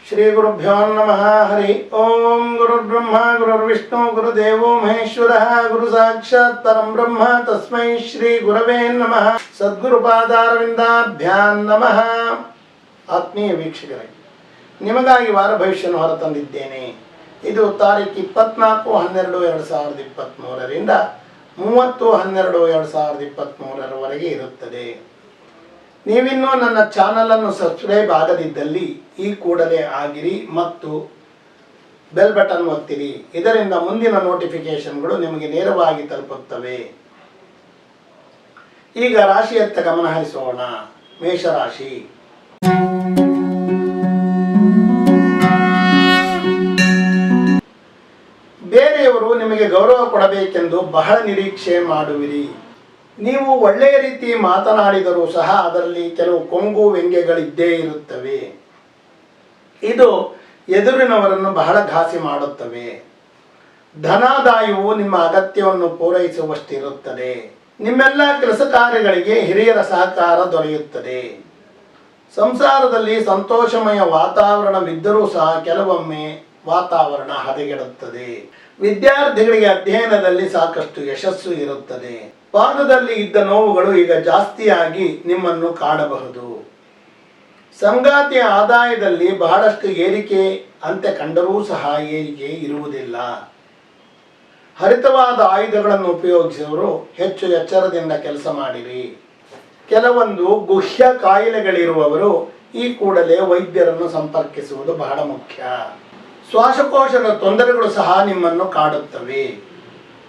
ಶ್ರೀ ಗುರುಭ್ಯೋ ನಮಃ. ಹರಿ ಓಂ. ಗುರುರ್ಬ್ರಹ್ಮ ಗುರುರ್ವಿಷ್ಣು ಗುರುದೇವೋ ಮಹೇಶ್ವರ ಗುರು ಸಾಕ್ಷಾತ್ ಪರಂ ಬ್ರಹ್ಮ ತಸ್ಮೈ ಶ್ರೀ ಗುರವೇ ನಮಃ. ಸದ್ಗುರುಪಾದಾರವಿಂದಾಭ್ಯಾಂ ನಮಃ. ಆತ್ಮೀಯ ವೀಕ್ಷಕರೇ, ನಿಮಗಾಗಿ ವಾರ ಭವಿಷ್ಯವನ್ನು ಹೊರತಂದಿದ್ದೇನೆ. ಇದು ತಾರೀಕು 24/12/2023ರಿಂದ 30/12/2023 ಇರುತ್ತದೆ. ನೀವಿನ್ನೂ ನನ್ನ ಚಾನಲನ್ನು ಸಬ್ಸ್ಕ್ರೈಬ್ ಆಗದಿದ್ದಲ್ಲಿ ಈ ಕೂಡಲೇ ಆಗಿರಿ ಮತ್ತು ಬೆಲ್ ಬಟನ್ ಒತ್ತಿರಿ. ಇದರಿಂದ ಮುಂದಿನ ನೋಟಿಫಿಕೇಶನ್ಗಳು ನಿಮಗೆ ನೇರವಾಗಿ ತಲುಪುತ್ತವೆ. ಈಗ ರಾಶಿಯತ್ತ ಗಮನ ಹರಿಸೋಣ. ಮೇಷರಾಶಿ. ಬೇರೆಯವರು ನಿಮಗೆ ಗೌರವ ಕೊಡಬೇಕೆಂದು ಬಹಳ ನಿರೀಕ್ಷೆ ಮಾಡುವಿರಿ. ನೀವು ಒಳ್ಳೆಯ ರೀತಿ ಮಾತನಾಡಿದರೂ ಸಹ ಅದರಲ್ಲಿ ಕೆಲವು ಕೊಂಗು ವ್ಯಂಗ್ಯಗಳಿದ್ದೇ ಇರುತ್ತವೆ. ಇದು ಎದುರಿನವರನ್ನು ಬಹಳ ಘಾಸಿ ಮಾಡುತ್ತವೆ. ಧನಾದಾಯವು ನಿಮ್ಮ ಅಗತ್ಯವನ್ನು ಪೂರೈಸುವಷ್ಟಿರುತ್ತದೆ. ನಿಮ್ಮೆಲ್ಲ ಕೆಲಸ ಕಾರ್ಯಗಳಿಗೆ ಹಿರಿಯರ ಸಹಕಾರ ದೊರೆಯುತ್ತದೆ. ಸಂಸಾರದಲ್ಲಿ ಸಂತೋಷಮಯ ವಾತಾವರಣವಿದ್ದರೂ ಸಹ ಕೆಲವೊಮ್ಮೆ ವಾತಾವರಣ ಹದಗೆಡುತ್ತದೆ. ವಿದ್ಯಾರ್ಥಿಗಳಿಗೆ ಅಧ್ಯಯನದಲ್ಲಿ ಸಾಕಷ್ಟು ಯಶಸ್ಸು ಇರುತ್ತದೆ. ಪಾದದಲ್ಲಿ ಇದ್ದ ನೋವುಗಳು ಈಗ ಜಾಸ್ತಿಯಾಗಿ ನಿಮ್ಮನ್ನು ಕಾಡಬಹುದು. ಸಂಗಾತಿಯ ಆದಾಯದಲ್ಲಿ ಬಹಳಷ್ಟು ಏರಿಕೆ ಅಂತೆ ಕಂಡರೂ ಸಹ ಏರಿಕೆ ಇರುವುದಿಲ್ಲ. ಹರಿತವಾದ ಆಯುಧಗಳನ್ನು ಉಪಯೋಗಿಸುವವರು ಹೆಚ್ಚು ಎಚ್ಚರದಿಂದ ಕೆಲಸ ಮಾಡಿರಿ. ಕೆಲವೊಂದು ಗುಹ್ಯ ಕಾಯಿಲೆಗಳಿರುವವರು ಈ ಕೂಡಲೇ ವೈದ್ಯರನ್ನು ಸಂಪರ್ಕಿಸುವುದು ಬಹಳ ಮುಖ್ಯ. ಶ್ವಾಸಕೋಶದ ತೊಂದರೆಗಳು ಸಹ ನಿಮ್ಮನ್ನು ಕಾಡುತ್ತವೆ.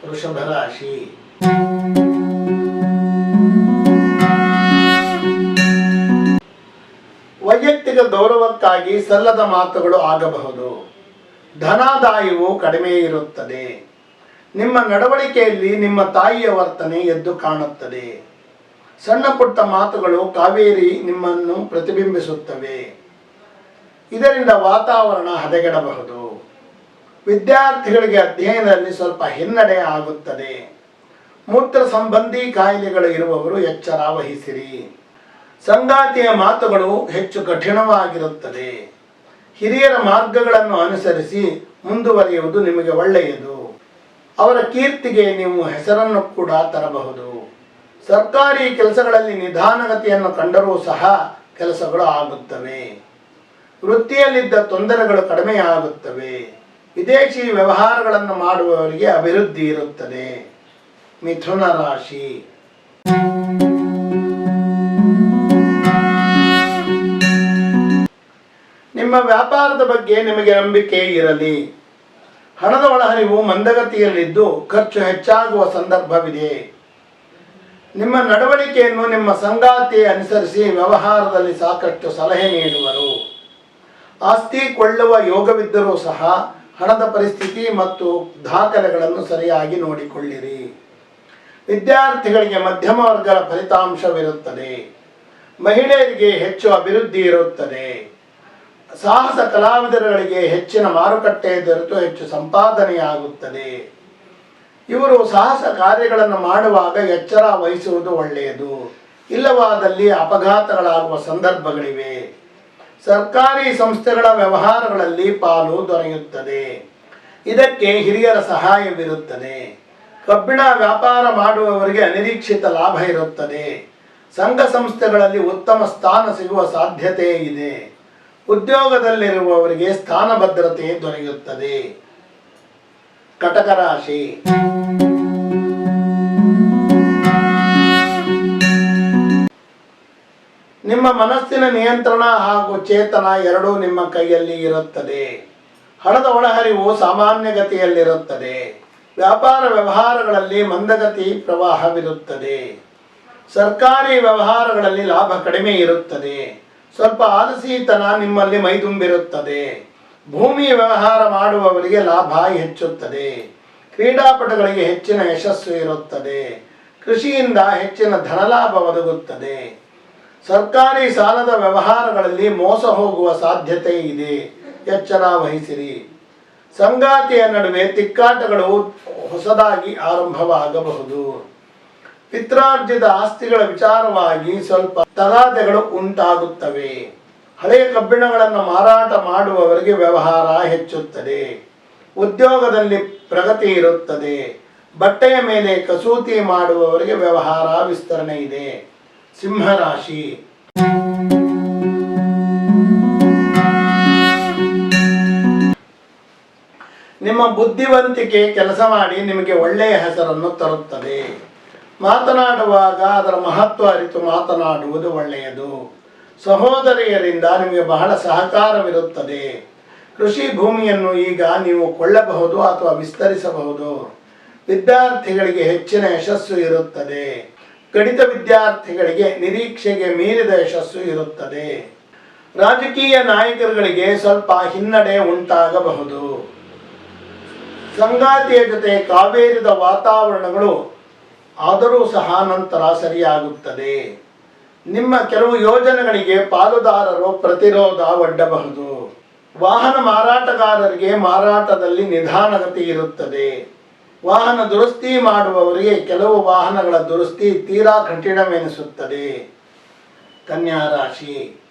ವೃಷಭ ರಾಶಿ. ವೈಯಕ್ತಿಕ ಗೌರವಕ್ಕಾಗಿ ಸಲ್ಲದ ಮಾತುಗಳು ಆಗಬಹುದು. ಧನಾದಾಯವು ಕಡಿಮೆ ಇರುತ್ತದೆ. ನಿಮ್ಮ ನಡವಳಿಕೆಯಲ್ಲಿ ನಿಮ್ಮ ತಾಯಿಯ ವರ್ತನೆ ಎದ್ದು ಕಾಣುತ್ತದೆ. ಸಣ್ಣ ಪುಟ್ಟ ಮಾತುಗಳು ಕಾವೇರಿ ನಿಮ್ಮನ್ನು ಪ್ರತಿಬಿಂಬಿಸುತ್ತವೆ. ಇದರಿಂದ ವಾತಾವರಣ ಹದಗೆಡಬಹುದು. ವಿದ್ಯಾರ್ಥಿಗಳಿಗೆ ಅಧ್ಯಯನದಲ್ಲಿ ಸ್ವಲ್ಪ ಹಿನ್ನಡೆ ಆಗುತ್ತದೆ. ಮೂತ್ರ ಸಂಬಂಧಿ ಕಾಯಿಲೆಗಳು ಇರುವವರು ಎಚ್ಚರ ವಹಿಸಿರಿ. ಸಂಗಾತಿಯ ಮಾತುಗಳು ಹೆಚ್ಚು ಕಠಿಣವಾಗಿರುತ್ತದೆ. ಹಿರಿಯರ ಮಾರ್ಗಗಳನ್ನು ಅನುಸರಿಸಿ ಮುಂದುವರಿಯುವುದು ನಿಮಗೆ ಒಳ್ಳೆಯದು. ಅವರ ಕೀರ್ತಿಗೆ ನೀವು ಹೆಸರನ್ನು ಕೂಡ ತರಬಹುದು. ಸರ್ಕಾರಿ ಕೆಲಸಗಳಲ್ಲಿ ನಿಧಾನಗತಿಯನ್ನು ಕಂಡರೂ ಸಹ ಕೆಲಸಗಳು ಆಗುತ್ತವೆ. ವೃತ್ತಿಯಲ್ಲಿದ್ದ ತೊಂದರೆಗಳು ಕಡಿಮೆಯಾಗುತ್ತವೆ. ವಿದೇಶಿ ವ್ಯವಹಾರಗಳನ್ನು ಮಾಡುವವರಿಗೆ ಅಭಿವೃದ್ಧಿ ಇರುತ್ತದೆ. ಮಿಥುನ ರಾಶಿ. ನಿಮ್ಮ ವ್ಯಾಪಾರದ ಬಗ್ಗೆ ನಿಮಗೆ ನಂಬಿಕೆ ಇರಲಿ. ಹಣದ ಒಳಹರಿವು ಮಂದಗತಿಯಲ್ಲಿದ್ದು ಖರ್ಚು ಹೆಚ್ಚಾಗುವ ಸಂದರ್ಭವಿದೆ. ನಿಮ್ಮ ನಡವಳಿಕೆಯನ್ನು ನಿಮ್ಮ ಸಂಗಾತಿ ಅನುಸರಿಸಿ ವ್ಯವಹಾರದಲ್ಲಿ ಸಾಕಷ್ಟು ಸಲಹೆ ನೀಡುವರು. ಆಸ್ತಿ ಕೊಳ್ಳುವ ಯೋಗವಿದ್ದರೂ ಸಹ ಹಣದ ಪರಿಸ್ಥಿತಿ ಮತ್ತು ದಾಖಲೆಗಳನ್ನು ಸರಿಯಾಗಿ ನೋಡಿಕೊಳ್ಳಿರಿ. ವಿದ್ಯಾರ್ಥಿಗಳಿಗೆ ಮಧ್ಯಮ ವರ್ಗದ ಫಲಿತಾಂಶವಿರುತ್ತದೆ. ಮಹಿಳೆಯರಿಗೆ ಹೆಚ್ಚು ಅಭಿವೃದ್ಧಿ ಇರುತ್ತದೆ. ಸಾಹಸ ಕಲಾವಿದರುಗಳಿಗೆ ಹೆಚ್ಚಿನ ಮಾರುಕಟ್ಟೆ ದೊರೆತು ಹೆಚ್ಚು ಸಂಪಾದನೆಯಾಗುತ್ತದೆ. ಇವರು ಸಾಹಸ ಕಾರ್ಯಗಳನ್ನು ಮಾಡುವಾಗ ಎಚ್ಚರ ವಹಿಸುವುದು ಒಳ್ಳೆಯದು. ಇಲ್ಲವಾದಲ್ಲಿ ಅಪಘಾತಗಳಾಗುವ ಸಂದರ್ಭಗಳಿವೆ. ಸರ್ಕಾರಿ ಸಂಸ್ಥೆಗಳ ವ್ಯವಹಾರಗಳಲ್ಲಿ ಪಾಲು ದೊರೆಯುತ್ತದೆ. ಇದಕ್ಕೆ ಹಿರಿಯರ ಸಹಾಯವಿರುತ್ತದೆ. ಕಬ್ಬಿಣ ವ್ಯಾಪಾರ ಮಾಡುವವರಿಗೆ ಅನಿರೀಕ್ಷಿತ ಲಾಭ ಇರುತ್ತದೆ. ಸಂಘ ಸಂಸ್ಥೆಗಳಲ್ಲಿ ಉತ್ತಮ ಸ್ಥಾನ ಸಿಗುವ ಸಾಧ್ಯತೆ ಇದೆ. ಉದ್ಯೋಗದಲ್ಲಿರುವವರಿಗೆ ಸ್ಥಾನ ಭದ್ರತೆ ದೊರೆಯುತ್ತದೆ. ಕಟಕ ರಾಶಿ. ನಿಮ್ಮ ಮನಸ್ಸಿನ ನಿಯಂತ್ರಣ ಹಾಗೂ ಚೇತನ ಎರಡೂ ನಿಮ್ಮ ಕೈಯಲ್ಲಿ ಇರುತ್ತದೆ. ಹಣದ ಒಳಹರಿವು ಸಾಮಾನ್ಯ ಗತಿಯಲ್ಲಿರುತ್ತದೆ. ವ್ಯಾಪಾರ ವ್ಯವಹಾರಗಳಲ್ಲಿ ಮಂದಗತಿ ಪ್ರವಾಹವಿರುತ್ತದೆ. ಸರ್ಕಾರಿ ವ್ಯವಹಾರಗಳಲ್ಲಿ ಲಾಭ ಕಡಿಮೆ ಇರುತ್ತದೆ. ಸ್ವಲ್ಪ ಆಲಸಿತನ ನಿಮ್ಮಲ್ಲಿ ಮೈದುಂಬಿರುತ್ತದೆ. ಭೂಮಿ ವ್ಯವಹಾರ ಮಾಡುವವರಿಗೆ ಲಾಭ ಹೆಚ್ಚುತ್ತದೆ. ಕ್ರೀಡಾಪಟುಗಳಿಗೆ ಹೆಚ್ಚಿನ ಯಶಸ್ಸು ಇರುತ್ತದೆ. ಕೃಷಿಯಿಂದ ಹೆಚ್ಚಿನ ಧನಲಾಭ ಒದಗುತ್ತದೆ. ಸರ್ಕಾರಿ ಸಾಲದ ವ್ಯವಹಾರಗಳಲ್ಲಿ ಮೋಸ ಹೋಗುವ ಸಾಧ್ಯತೆ ಇದೆ. ಎಚ್ಚರ ವಹಿಸಿರಿ. ಸಂಗಾತಿಯ ನಡುವೆ ತಿಕ್ಕಾಟಗಳು ಹೊಸದಾಗಿ ಆರಂಭವಾಗಬಹುದು. ಪಿತ್ರಾರ್ಜಿತ ಆಸ್ತಿಗಳ ವಿಚಾರವಾಗಿ ಸ್ವಲ್ಪ ತಗಾದೆಗಳು ಉಂಟಾಗುತ್ತವೆ. ಹಳೆಯ ಕಬ್ಬಿಣಗಳನ್ನು ಮಾರಾಟ ಮಾಡುವವರಿಗೆ ವ್ಯವಹಾರ ಹೆಚ್ಚುತ್ತದೆ. ಉದ್ಯೋಗದಲ್ಲಿ ಪ್ರಗತಿ ಇರುತ್ತದೆ. ಬಟ್ಟೆಯ ಮೇಲೆ ಕಸೂತಿ ಮಾಡುವವರಿಗೆ ವ್ಯವಹಾರ ವಿಸ್ತರಣೆ ಇದೆ. ಸಿಂಹರಾಶಿ. ನಿಮ್ಮ ಬುದ್ಧಿವಂತಿಕೆ ಕೆಲಸ ಮಾಡಿ ನಿಮಗೆ ಒಳ್ಳೆಯ ಹೆಸರನ್ನು ತರುತ್ತದೆ. ಮಾತನಾಡುವಾಗ ಅದರ ಮಹತ್ವ ಅರಿತು ಮಾತನಾಡುವುದು ಒಳ್ಳೆಯದು. ಸಹೋದರಿಯರಿಂದ ನಿಮಗೆ ಬಹಳ ಸಹಕಾರವಿರುತ್ತದೆ. ಕೃಷಿ ಭೂಮಿಯನ್ನು ಈಗ ನೀವು ಕೊಳ್ಳಬಹುದು ಅಥವಾ ವಿಸ್ತರಿಸಬಹುದು. ವಿದ್ಯಾರ್ಥಿಗಳಿಗೆ ಹೆಚ್ಚಿನ ಯಶಸ್ಸು ಇರುತ್ತದೆ. ಗಣಿತ ವಿದ್ಯಾರ್ಥಿಗಳಿಗೆ ನಿರೀಕ್ಷೆಗೆ ಮೀರಿದ ಯಶಸ್ಸು ಇರುತ್ತದೆ. ರಾಜಕೀಯ ನಾಯಕರುಗಳಿಗೆ ಸ್ವಲ್ಪ ಹಿನ್ನಡೆ ಉಂಟಾಗಬಹುದು. ಸಂಗಾತಿಯ ಜೊತೆ ಕಾವೇರಿದ ವಾತಾವರಣಗಳು ಆದರೂ ಸಹ ನಂತರ ಸರಿಯಾಗುತ್ತದೆ. ನಿಮ್ಮ ಕೆಲವು ಯೋಜನೆಗಳಿಗೆ ಪಾಲುದಾರರು ಪ್ರತಿರೋಧ ಒಡ್ಡಬಹುದು. ವಾಹನ ಮಾರಾಟಗಾರರಿಗೆ ಮಾರಾಟದಲ್ಲಿ ನಿಧಾನಗತಿ ಇರುತ್ತದೆ. ವಾಹನ ದುರಸ್ತಿ ಮಾಡುವವರಿಗೆ ಕೆಲವು ವಾಹನಗಳ ದುರಸ್ತಿ ತೀರಾ ಕಠಿಣವೆನಿಸುತ್ತದೆ. ಕನ್ಯಾ ರಾಶಿ.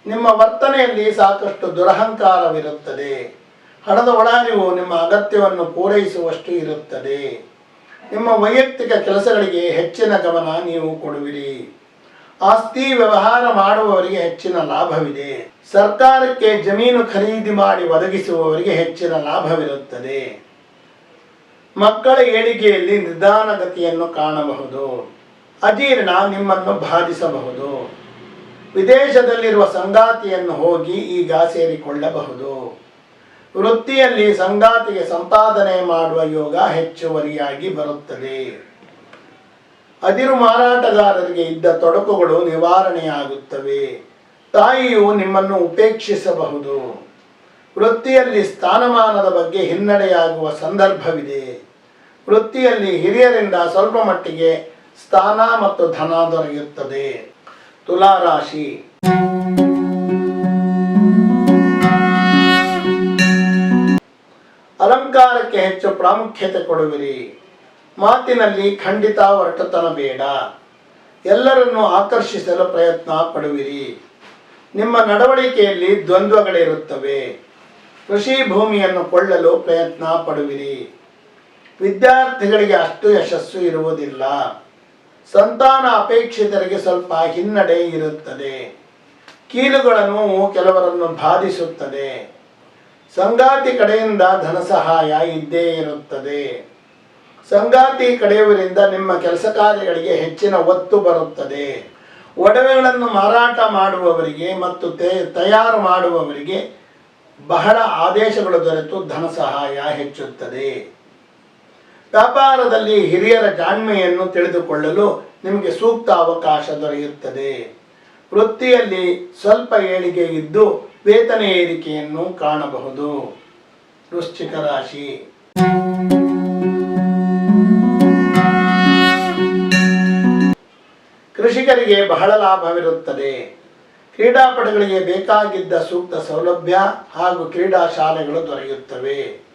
ನಿಮ್ಮ ವರ್ತನೆಯಲ್ಲಿ ಸಾಕಷ್ಟು ದುರಹಂಕಾರವಿರುತ್ತದೆ. ಹಣದ ಒಳಹರಿವು ನಿಮ್ಮ ಅಗತ್ಯವನ್ನು ಪೂರೈಸುವಷ್ಟು ಇರುತ್ತದೆ. ನಿಮ್ಮ ವೈಯಕ್ತಿಕ ಕೆಲಸಗಳಿಗೆ ಹೆಚ್ಚಿನ ಗಮನ ನೀವು ಕೊಡುವಿರಿ. ಆಸ್ತಿ ವ್ಯವಹಾರ ಮಾಡುವವರಿಗೆ ಹೆಚ್ಚಿನ ಲಾಭವಿದೆ. ಸರ್ಕಾರಕ್ಕೆ ಜಮೀನು ಖರೀದಿ ಮಾಡಿ ಒದಗಿಸುವವರಿಗೆ ಹೆಚ್ಚಿನ ಲಾಭವಿರುತ್ತದೆ. ಮಕ್ಕಳ ಏಳಿಗೆಯಲ್ಲಿ ನಿಧಾನಗತಿಯನ್ನು ಕಾಣಬಹುದು. ಅಜೀರ್ಣ ನಿಮ್ಮನ್ನು ಬಾಧಿಸಬಹುದು. ವಿದೇಶದಲ್ಲಿರುವ ಸಂಗಾತಿಯನ್ನು ಹೋಗಿ ಈಗ ಸೇರಿಕೊಳ್ಳಬಹುದು. ವೃತ್ತಿಯಲ್ಲಿ ಸಂಗಾತಿಗೆ ಸಂಪಾದನೆ ಮಾಡುವ ಯೋಗ ಹೆಚ್ಚುವರಿಯಾಗಿ ಬರುತ್ತದೆ. ಅದಿರು ಮಾರಾಟಗಾರರಿಗೆ ಇದ್ದ ತೊಡಕುಗಳು ನಿವಾರಣೆಯಾಗುತ್ತವೆ. ತಾಯಿಯು ನಿಮ್ಮನ್ನು ಉಪೇಕ್ಷಿಸಬಹುದು. ವೃತ್ತಿಯಲ್ಲಿ ಸ್ಥಾನಮಾನದ ಬಗ್ಗೆ ಹಿನ್ನಡೆಯಾಗುವ ಸಂದರ್ಭವಿದೆ. ವೃತ್ತಿಯಲ್ಲಿ ಹಿರಿಯರಿಂದ ಸ್ವಲ್ಪ ಮಟ್ಟಿಗೆ ಸ್ಥಾನ ಮತ್ತು ಧನ ದೊರೆಯುತ್ತದೆ. ತುಲಾ ರಾಶಿ. ಅಲಂಕಾರಕ್ಕೆ ಹೆಚ್ಚು ಪ್ರಾಮುಖ್ಯತೆ ಕೊಡುವಿರಿ. ಮಾತಿನಲ್ಲಿ ಖಂಡಿತ ಒರಟುತನ ಬೇಡ. ಎಲ್ಲರನ್ನು ಆಕರ್ಷಿಸಲು ಪ್ರಯತ್ನ ಪಡುವಿರಿ. ನಿಮ್ಮ ನಡವಳಿಕೆಯಲ್ಲಿ ದ್ವಂದ್ವಗಳಿರುತ್ತವೆ. ಕೃಷಿ ಭೂಮಿಯನ್ನು ಕೊಳ್ಳಲು ಪ್ರಯತ್ನ ಪಡುವಿರಿ. ವಿದ್ಯಾರ್ಥಿಗಳಿಗೆ ಅಷ್ಟು ಯಶಸ್ಸು ಇರುವುದಿಲ್ಲ. ಸಂತಾನ ಅಪೇಕ್ಷಿತರಿಗೆ ಸ್ವಲ್ಪ ಹಿನ್ನಡೆ ಇರುತ್ತದೆ. ಕೀಲುಗಳ ನೋವು ಕೆಲವರನ್ನು ಬಾಧಿಸುತ್ತದೆ. ಸಂಗಾತಿ ಕಡೆಯಿಂದ ಧನ ಸಹಾಯ ಇದ್ದೇ ಇರುತ್ತದೆ. ಸಂಗಾತಿ ಕಡೆಯವರಿಂದ ನಿಮ್ಮ ಕೆಲಸ ಕಾರ್ಯಗಳಿಗೆ ಹೆಚ್ಚಿನ ಒತ್ತು ಬರುತ್ತದೆ. ಒಡವೆಗಳನ್ನು ಮಾರಾಟ ಮಾಡುವವರಿಗೆ ಮತ್ತು ತಯಾರು ಮಾಡುವವರಿಗೆ ಬಹಳ ಆದೇಶಗಳು ದೊರೆತು ಧನ ಸಹಾಯ ಹೆಚ್ಚುತ್ತದೆ. ವ್ಯಾಪಾರದಲ್ಲಿ ಹಿರಿಯರ ಜಾಣ್ಮೆಯನ್ನು ತಿಳಿದುಕೊಳ್ಳಲು ನಿಮಗೆ ಸೂಕ್ತ ಅವಕಾಶ ದೊರೆಯುತ್ತದೆ. ವೃತ್ತಿಯಲ್ಲಿ ಸ್ವಲ್ಪ ಏಳಿಗೆ ಇದ್ದು ವೇತನ ಏರಿಕೆಯನ್ನು ಕಾಣಬಹುದು. ವೃಶ್ಚಿಕ ರಾಶಿ. ಕೃಷಿಕರಿಗೆ ಬಹಳ ಲಾಭವಿರುತ್ತದೆ. ಕ್ರೀಡಾಪಟುಗಳಿಗೆ ಬೇಕಾಗಿದ್ದ ಸೂಕ್ತ ಸೌಲಭ್ಯ ಹಾಗೂ ಕ್ರೀಡಾ ಶಾಲೆಗಳು ದೊರೆಯುತ್ತವೆ.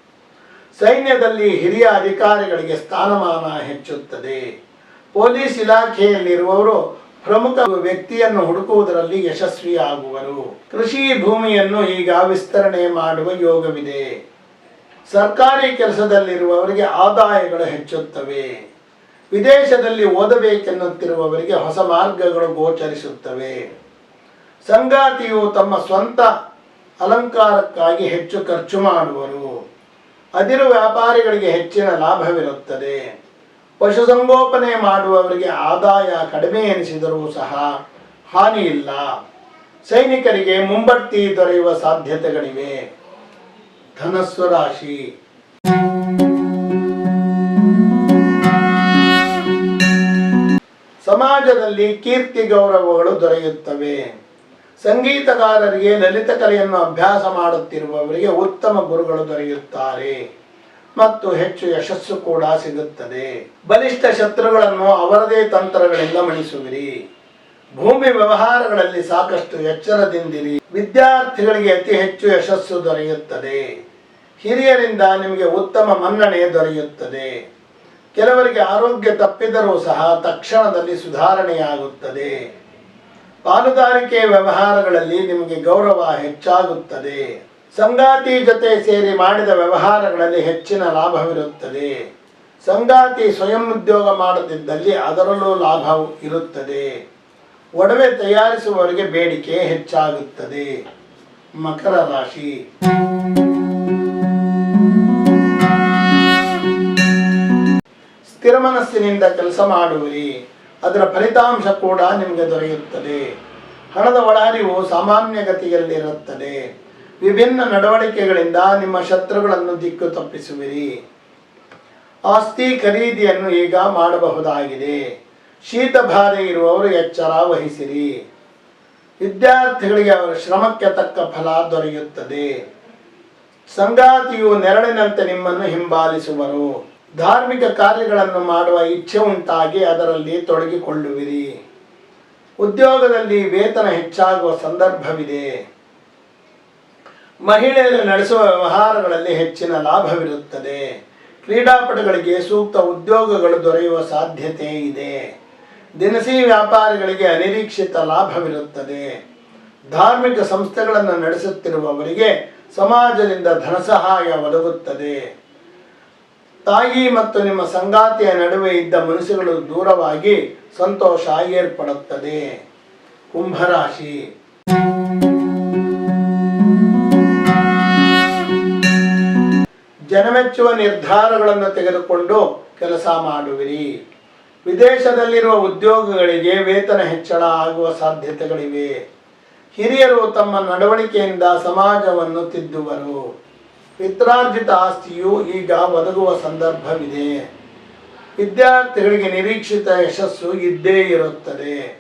ಸೈನ್ಯದಲ್ಲಿ ಹಿರಿಯ ಅಧಿಕಾರಿಗಳಿಗೆ ಸ್ಥಾನಮಾನ ಹೆಚ್ಚುತ್ತದೆ. ಪೊಲೀಸ್ ಇಲಾಖೆಯಲ್ಲಿರುವವರು ಪ್ರಮುಖ ವ್ಯಕ್ತಿಯನ್ನು ಹುಡುಕುವುದರಲ್ಲಿ ಯಶಸ್ವಿಯಾಗುವರು. ಕೃಷಿ ಭೂಮಿಯನ್ನು ಈಗ ವಿಸ್ತರಣೆ ಮಾಡುವ ಯೋಗವಿದೆ. ಸರ್ಕಾರಿ ಕೆಲಸದಲ್ಲಿರುವವರಿಗೆ ಆದಾಯಗಳು ಹೆಚ್ಚುತ್ತವೆ. ವಿದೇಶದಲ್ಲಿ ಓದಬೇಕೆನ್ನುತ್ತಿರುವವರಿಗೆ ಹೊಸ ಮಾರ್ಗಗಳು ಗೋಚರಿಸುತ್ತವೆ. ಸಂಗಾತಿಯು ತಮ್ಮ ಸ್ವಂತ ಅಲಂಕಾರಕ್ಕಾಗಿ ಹೆಚ್ಚು ಖರ್ಚು ಮಾಡುವರು. ಅದಿರು ವ್ಯಾಪಾರಿಗಳಿಗೆ ಹೆಚ್ಚಿನ ಲಾಭವಿರುತ್ತದೆ. ಪಶುಸಂಗೋಪನೆ ಮಾಡುವವರಿಗೆ ಆದಾಯ ಕಡಿಮೆ ಎನಿಸಿದರೂ ಸಹ ಹಾನಿ ಇಲ್ಲ. ಸೈನಿಕರಿಗೆ ಮುಂಬಡ್ತಿ ದೊರೆಯುವ ಸಾಧ್ಯತೆಗಳಿವೆ. ಧನಸ್ಸು ರಾಶಿ. ಸಮಾಜದಲ್ಲಿ ಕೀರ್ತಿ ಗೌರವಗಳು ದೊರೆಯುತ್ತವೆ. ಸಂಗೀತಗಾರರಿಗೆ ಲಲಿತ ಕಲೆಯನ್ನು ಅಭ್ಯಾಸ ಮಾಡುತ್ತಿರುವವರಿಗೆ ಉತ್ತಮ ಗುರುಗಳು ದೊರೆಯುತ್ತಾರೆ ಮತ್ತು ಹೆಚ್ಚು ಯಶಸ್ಸು ಕೂಡ ಸಿಗುತ್ತದೆ. ಬಲಿಷ್ಠ ಶತ್ರುಗಳನ್ನು ಅವರದೇ ತಂತ್ರಗಳಿಂದ ಮಣಿಸುವಿರಿ. ಭೂಮಿ ವ್ಯವಹಾರಗಳಲ್ಲಿ ಸಾಕಷ್ಟು ಎಚ್ಚರದಿಂದಿರಿ. ವಿದ್ಯಾರ್ಥಿಗಳಿಗೆ ಅತಿ ಹೆಚ್ಚು ಯಶಸ್ಸು ದೊರೆಯುತ್ತದೆ. ಹಿರಿಯರಿಂದ ನಿಮಗೆ ಉತ್ತಮ ಮನ್ನಣೆ ದೊರೆಯುತ್ತದೆ. ಕೆಲವರಿಗೆ ಆರೋಗ್ಯ ತಪ್ಪಿದರೂ ಸಹ ತಕ್ಷಣದಲ್ಲಿ ಸುಧಾರಣೆಯಾಗುತ್ತದೆ. ಪಾಲುದಾರಿಕೆ ವ್ಯವಹಾರಗಳಲ್ಲಿ ನಿಮಗೆ ಗೌರವ ಹೆಚ್ಚಾಗುತ್ತದೆ. ಸಂಗಾತಿ ಜೊತೆ ಸೇರಿ ಮಾಡಿದ ವ್ಯವಹಾರಗಳಲ್ಲಿ ಹೆಚ್ಚಿನ ಲಾಭವಿರುತ್ತದೆ. ಸಂಗಾತಿ ಸ್ವಯಂ ಉದ್ಯೋಗ ಮಾಡುತ್ತಿದ್ದಲ್ಲಿ ಅದರಲ್ಲೂ ಲಾಭ ಇರುತ್ತದೆ. ಒಡವೆ ತಯಾರಿಸುವವರಿಗೆ ಬೇಡಿಕೆ ಹೆಚ್ಚಾಗುತ್ತದೆ. ಮಕರ ರಾಶಿ. ಸ್ಥಿರ ಮನಸ್ಸಿನಿಂದ ಕೆಲಸ ಮಾಡುವಿರಿ, ಅದರ ಫಲಿತಾಂಶ ಕೂಡ ನಿಮಗೆ ದೊರೆಯುತ್ತದೆ. ಹಣದ ಒಳಹರಿವು ಸಾಮಾನ್ಯ ಗತಿಯಲ್ಲಿರುತ್ತದೆ. ವಿಭಿನ್ನ ನಡವಳಿಕೆಗಳಿಂದ ನಿಮ್ಮ ಶತ್ರುಗಳನ್ನು ದಿಕ್ಕು ತಪ್ಪಿಸುವಿರಿ. ಆಸ್ತಿ ಖರೀದಿಯನ್ನು ಈಗ ಮಾಡಬಹುದಾಗಿದೆ. ಶೀತ ಬಾಧೆ ಇರುವವರು ಎಚ್ಚರ ವಹಿಸಿರಿ. ವಿದ್ಯಾರ್ಥಿಗಳಿಗೆ ಅವರ ಶ್ರಮಕ್ಕೆ ತಕ್ಕ ಫಲ ದೊರೆಯುತ್ತದೆ. ಸಂಗಾತಿಯು ನೆರಳಿನಂತೆ ನಿಮ್ಮನ್ನು ಹಿಂಬಾಲಿಸುವರು. ಧಾರ್ಮಿಕ ಕಾರ್ಯಗಳನ್ನು ಮಾಡುವ ಇಚ್ಛೆ ಉಂಟಾಗಿ ಅದರಲ್ಲಿ ತೊಡಗಿಕೊಳ್ಳುವಿರಿ. ಉದ್ಯೋಗದಲ್ಲಿ ವೇತನ ಹೆಚ್ಚಾಗುವ ಸಂದರ್ಭವಿದೆ. ಮಹಿಳೆಯರು ನಡೆಸುವ ವ್ಯವಹಾರಗಳಲ್ಲಿ ಹೆಚ್ಚಿನ ಲಾಭವಿರುತ್ತದೆ. ಕ್ರೀಡಾಪಟುಗಳಿಗೆ ಸೂಕ್ತ ಉದ್ಯೋಗಗಳು ದೊರೆಯುವ ಸಾಧ್ಯತೆ ಇದೆ. ದಿನಸಿ ವ್ಯಾಪಾರಿಗಳಿಗೆ ಅನಿರೀಕ್ಷಿತ ಲಾಭವಿರುತ್ತದೆ. ಧಾರ್ಮಿಕ ಸಂಸ್ಥೆಗಳನ್ನು ನಡೆಸುತ್ತಿರುವವರಿಗೆ ಸಮಾಜದಿಂದ ಧನ ಸಹಾಯ ಒದಗುತ್ತದೆ. ತಾಯಿ ಮತ್ತು ನಿಮ್ಮ ಸಂಗಾತಿಯ ನಡುವೆ ಇದ್ದ ಮನಸ್ಸುಗಳು ದೂರವಾಗಿ ಸಂತೋಷ ಏರ್ಪಡುತ್ತದೆ. ಕುಂಭರಾಶಿ. ಜನಮೆಚ್ಚುವ ನಿರ್ಧಾರಗಳನ್ನು ತೆಗೆದುಕೊಂಡು ಕೆಲಸ ಮಾಡುವಿರಿ. ವಿದೇಶದಲ್ಲಿರುವ ಉದ್ಯೋಗಗಳಿಗೆ ವೇತನ ಹೆಚ್ಚಳ ಆಗುವ ಸಾಧ್ಯತೆಗಳಿವೆ. ಹಿರಿಯರು ತಮ್ಮ ನಡವಳಿಕೆಯಿಂದ ಸಮಾಜವನ್ನು ತಿದ್ದುವರು. ಪಿತ್ರಾರ್ಜಿತ ಆಸ್ತಿಯು ಈಗ ಒದಗುವ ಸಂದರ್ಭವಿದೆ. ವಿದ್ಯಾರ್ಥಿಗಳಿಗೆ ನಿರೀಕ್ಷಿತ ಯಶಸ್ಸು ಇದ್ದೇ ಇರುತ್ತದೆ.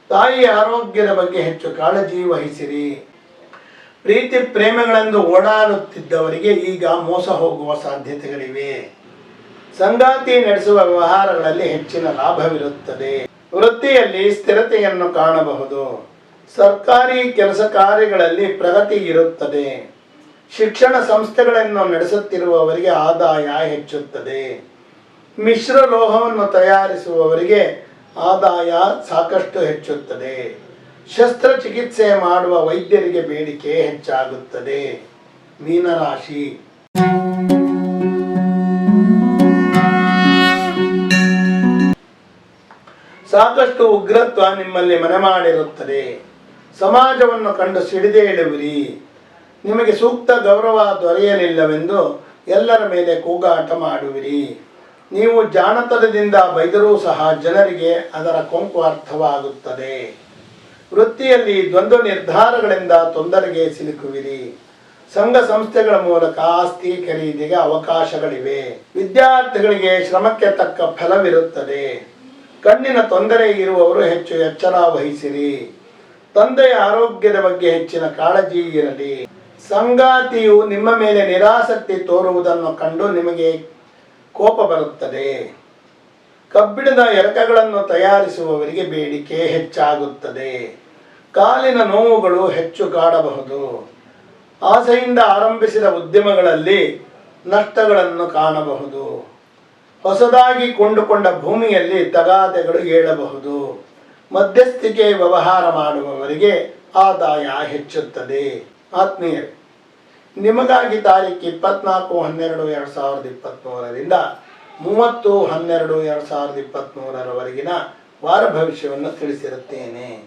ತಾಯಿಯ ಆರೋಗ್ಯದ ಬಗ್ಗೆ ಹೆಚ್ಚು ಕಾಳಜಿ ವಹಿಸಿರಿ. ಪ್ರೀತಿ ಪ್ರೇಮಗಳೆಂದು ಓಡಾಡುತ್ತಿದ್ದವರಿಗೆ ಈಗ ಮೋಸ ಹೋಗುವ ಸಾಧ್ಯತೆಗಳಿವೆ. ಸಂಗಾತಿ ನಡೆಸುವ ವ್ಯವಹಾರಗಳಲ್ಲಿ ಹೆಚ್ಚಿನ ಲಾಭವಿರುತ್ತದೆ. ವೃತ್ತಿಯಲ್ಲಿ ಸ್ಥಿರತೆಯನ್ನು ಕಾಣಬಹುದು. ಸರ್ಕಾರಿ ಕೆಲಸ ಕಾರ್ಯಗಳಲ್ಲಿ ಪ್ರಗತಿ ಇರುತ್ತದೆ. ಶಿಕ್ಷಣ ಸಂಸ್ಥೆಗಳನ್ನು ನಡೆಸುತ್ತಿರುವವರಿಗೆ ಆದಾಯ ಹೆಚ್ಚುತ್ತದೆ. ಮಿಶ್ರ ಲೋಹವನ್ನು ತಯಾರಿಸುವವರಿಗೆ ಆದಾಯ ಸಾಕಷ್ಟು ಹೆಚ್ಚುತ್ತದೆ. ಶಸ್ತ್ರಚಿಕಿತ್ಸೆ ಮಾಡುವ ವೈದ್ಯರಿಗೆ ಬೇಡಿಕೆ ಹೆಚ್ಚಾಗುತ್ತದೆ. ಮೀನರಾಶಿ. ಸಾಕಷ್ಟು ಉಗ್ರತ್ವ ನಿಮ್ಮಲ್ಲಿ ಮನೆ ಮಾಡಿರುತ್ತದೆ. ಸಮಾಜವನ್ನು ಕಂಡು ಸಿಡಿದೇಳುವಿರಿ. ನಿಮಗೆ ಸೂಕ್ತ ಗೌರವ ದೊರೆಯಲಿಲ್ಲವೆಂದು ಎಲ್ಲರ ಮೇಲೆ ಕೂಗಾಟ ಮಾಡುವಿರಿ. ನೀವು ಜಾಣತನದಿಂದ ಬೈದರೂ ಸಹ ಜನರಿಗೆ ಅದರ ಕೊಂಕು ಅರ್ಥವಾಗುತ್ತದೆ. ವೃತ್ತಿಯಲ್ಲಿ ದ್ವಂದ್ವ ನಿರ್ಧಾರಗಳಿಂದ ತೊಂದರೆಗೆ ಸಿಲುಕುವಿರಿ. ಸಂಘ ಸಂಸ್ಥೆಗಳ ಮೂಲಕ ಆಸ್ತಿ ಖರೀದಿಗೆ ಅವಕಾಶಗಳಿವೆ. ವಿದ್ಯಾರ್ಥಿಗಳಿಗೆ ಶ್ರಮಕ್ಕೆ ತಕ್ಕ ಫಲವಿರುತ್ತದೆ. ಕಣ್ಣಿನ ತೊಂದರೆ ಇರುವವರು ಹೆಚ್ಚು ಎಚ್ಚರ ವಹಿಸಿರಿ. ತಂದೆಯ ಆರೋಗ್ಯದ ಬಗ್ಗೆ ಹೆಚ್ಚಿನ ಕಾಳಜಿ ಇರಲಿ. ಸಂಗಾತಿಯು ನಿಮ್ಮ ಮೇಲೆ ನಿರಾಸಕ್ತಿ ತೋರುವುದನ್ನು ಕಂಡು ನಿಮಗೆ ಕೋಪ ಬರುತ್ತದೆ. ಕಬ್ಬಿಣದ ಎರಕಗಳನ್ನು ತಯಾರಿಸುವವರಿಗೆ ಬೇಡಿಕೆ ಹೆಚ್ಚಾಗುತ್ತದೆ. ಕಾಲಿನ ನೋವುಗಳು ಹೆಚ್ಚು ಕಾಡಬಹುದು. ಆಸೆಯಿಂದ ಆರಂಭಿಸಿದ ಉದ್ಯಮಗಳಲ್ಲಿ ನಷ್ಟಗಳನ್ನು ಕಾಣಬಹುದು. ಹೊಸದಾಗಿ ಕೊಂಡುಕೊಂಡ ಭೂಮಿಯಲ್ಲಿ ತಗಾದೆಗಳು ಏಳಬಹುದು. ಮಧ್ಯಸ್ಥಿಕೆ ವ್ಯವಹಾರ ಮಾಡುವವರಿಗೆ ಆದಾಯ ಹೆಚ್ಚುತ್ತದೆ. ಆತ್ಮೀಯರೇ, ನಿಮಗಾಗಿ ತಾರೀಕು 24/12/2023 30/12/2023 ವಾರ ಭವಿಷ್ಯವನ್ನು ತಿಳಿಸಿರುತ್ತೇನೆ.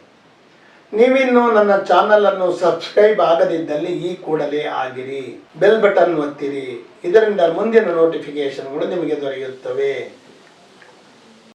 ನೀವಿನ್ನೂ ನನ್ನ ಚಾನಲನ್ನು ಸಬ್ಸ್ಕ್ರೈಬ್ ಆಗದಿದ್ದಲ್ಲಿ ಈ ಕೂಡಲೇ ಆಗಿರಿ. ಬೆಲ್ ಬಟನ್ ಒತ್ತಿರಿ. ಇದರಿಂದ ಮುಂದಿನ ನೋಟಿಫಿಕೇಶನ್ಗಳು ನಿಮಗೆ ದೊರೆಯುತ್ತವೆ.